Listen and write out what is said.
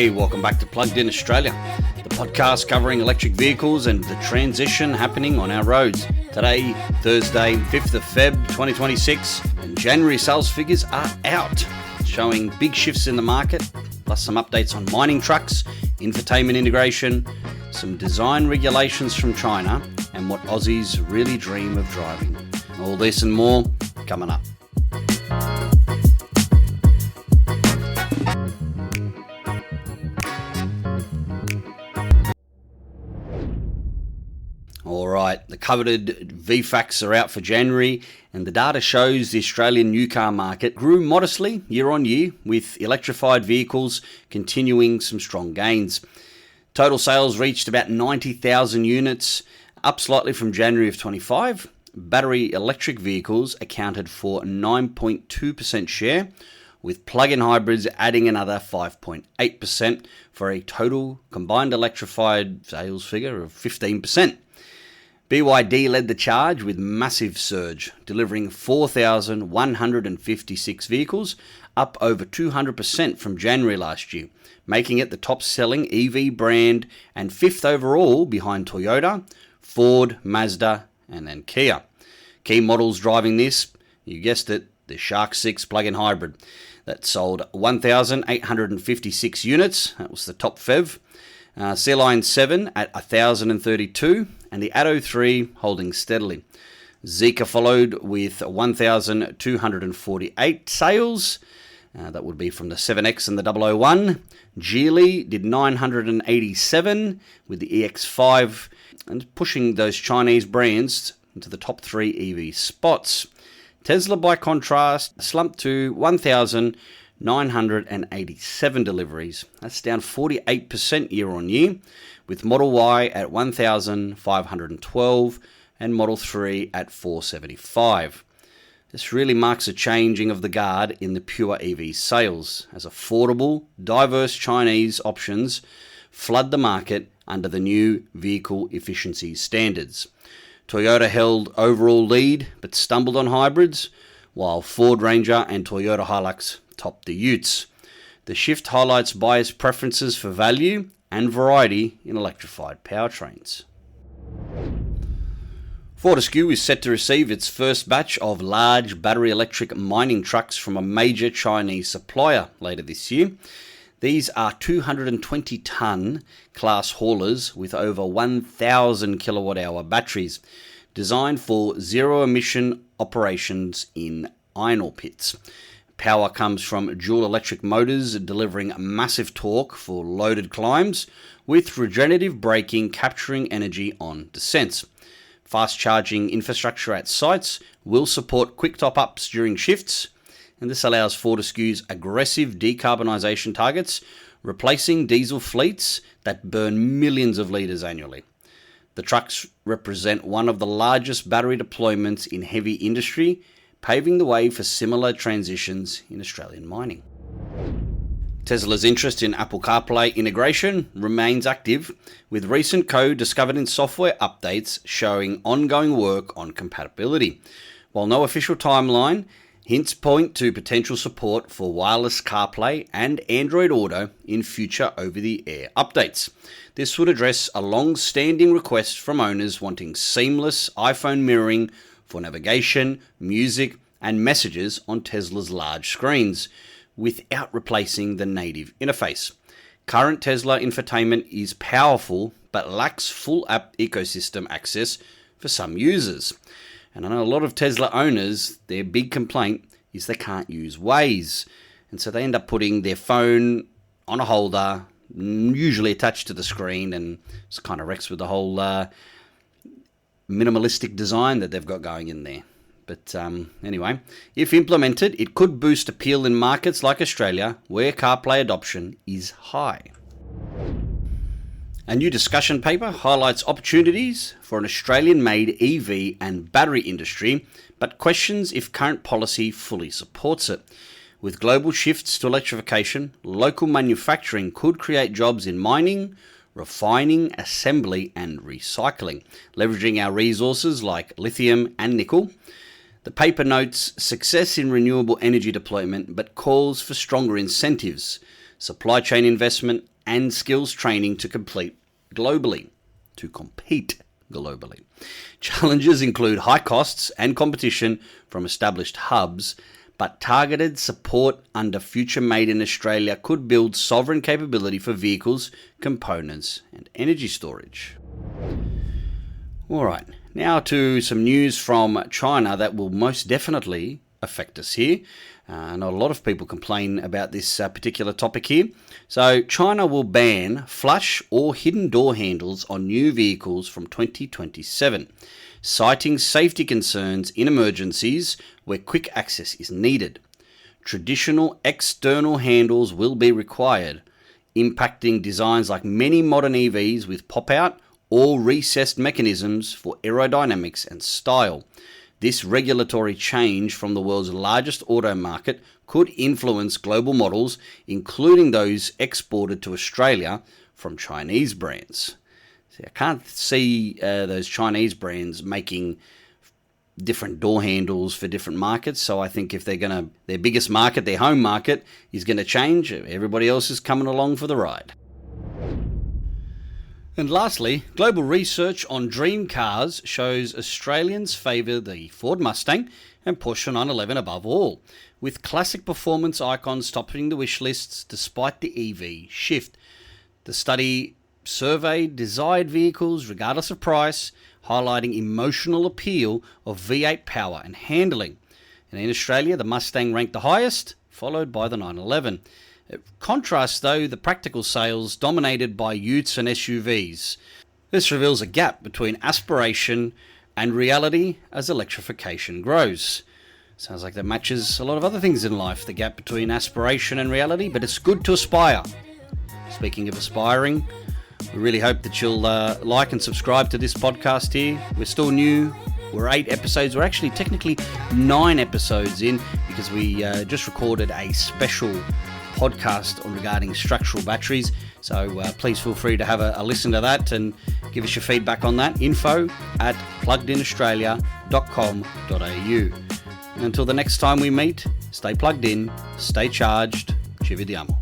G'day, welcome back to Plugged In Australia, the podcast covering electric vehicles and the transition happening on our roads. Today, Thursday, 5th of Feb 2026, and January sales figures are out, showing big shifts in the market, plus some updates on mining trucks, infotainment integration, some design regulations from China, and what Aussies really dream of driving. All this and more coming up. Alright, the coveted VFACTS are out for January, and the data shows the Australian new car market grew modestly year on year, with electrified vehicles continuing some strong gains. Total sales reached about 90,000 units, up slightly from January of 25. Battery electric vehicles accounted for 9.2% share, with plug-in hybrids adding another 5.8% for a total combined electrified sales figure of 15%. BYD led the charge with massive surge, delivering 4,156 vehicles, up over 200% from January last year, making it the top-selling EV brand and fifth overall behind Toyota, Ford, Mazda, and then Kia. Key models driving this, you guessed it, the Shark 6 plug-in hybrid that sold 1,856 units. That was the top FEV. C-Line 7 at 1,032, and the Atto 3 holding steadily. Zeekr followed with 1,248 sales. That would be from the 7X and the 001. Geely did 987 with the EX5, and pushing those Chinese brands into the top 3 EV spots. Tesla, by contrast, slumped to 1,987 deliveries. That's down 48% year on year, with Model Y at 1,512 and Model 3 at 475. This really marks a changing of the guard in the pure EV sales, as affordable, diverse Chinese options flood the market under the new vehicle efficiency standards. Toyota held overall lead but stumbled on hybrids, while Ford Ranger and Toyota Hilux topped the utes. The shift highlights buyers' preferences for value and variety in electrified powertrains. Fortescue is set to receive its first batch of large battery electric mining trucks from a major Chinese supplier later this year. These are 220-tonne class haulers with over 1,000 kilowatt-hour batteries, designed for zero-emission operations in iron ore pits. Power comes from dual electric motors delivering massive torque for loaded climbs, with regenerative braking capturing energy on descents. Fast charging infrastructure at sites will support quick top-ups during shifts, and this allows Fortescue's aggressive decarbonisation targets, replacing diesel fleets that burn millions of litres annually. The trucks represent one of the largest battery deployments in heavy industry, paving the way for similar transitions in Australian mining. Tesla's interest in Apple CarPlay integration remains active, with recent code discovered in software updates showing ongoing work on compatibility. While no official timeline, hints point to potential support for wireless CarPlay and Android Auto in future over-the-air updates. This would address a long-standing request from owners wanting seamless iPhone mirroring for navigation, music, and messages on Tesla's large screens, without replacing the native interface. Current Tesla infotainment is powerful, but lacks full app ecosystem access for some users. And I know a lot of Tesla owners, their big complaint is they can't use Waze. And so they end up putting their phone on a holder, usually attached to the screen, and it's kind of wrecks with the whole minimalistic design that they've got going in there. But anyway, if implemented, it could boost appeal in markets like Australia, where CarPlay adoption is high. A new discussion paper highlights opportunities for an Australian-made EV and battery industry, but questions if current policy fully supports it. With global shifts to electrification, local manufacturing could create jobs in mining, refining, assembly, and recycling, leveraging our resources like lithium and nickel. The paper notes success in renewable energy deployment, but calls for stronger incentives supply chain investment, and skills training to compete globally. Challenges include high costs and competition from established hubs, but targeted support under Future Made in Australia could build sovereign capability for vehicles, components, and energy storage. All right, now to some news from China that will most definitely affect us here. I know a lot of people complain about this particular topic here. So China will ban flush or hidden door handles on new vehicles from 2027, citing safety concerns in emergencies where quick access is needed. Traditional external handles will be required, impacting designs like many modern EVs with pop-out or recessed mechanisms for aerodynamics and style. This regulatory change from the world's largest auto market could influence global models, including those exported to Australia from Chinese brands. See, I can't see those Chinese brands making different door handles for different markets. So I think if their biggest market, their home market, is going to change, everybody else is coming along for the ride. And lastly, global research on dream cars shows Australians favour the Ford Mustang and Porsche 911 above all, with classic performance icons topping the wish lists despite the EV shift. The study surveyed desired vehicles regardless of price, highlighting emotional appeal of V8 power and handling. And in Australia, the Mustang ranked the highest, followed by the 911. Contrast, though, the practical sales dominated by utes and SUVs. This reveals a gap between aspiration and reality as electrification grows. Sounds like that matches a lot of other things in life, the gap between aspiration and reality, but it's good to aspire. Speaking of aspiring, we really hope that you'll like and subscribe to this podcast here. We're still new. We're 8 episodes. We're actually technically 9 episodes in because we just recorded a special podcast regarding structural batteries. So please feel free to have a listen to that and give us your feedback on that. info@pluggedinaustralia.com.au. And until the next time we meet, stay plugged in, stay charged. Ci vediamo.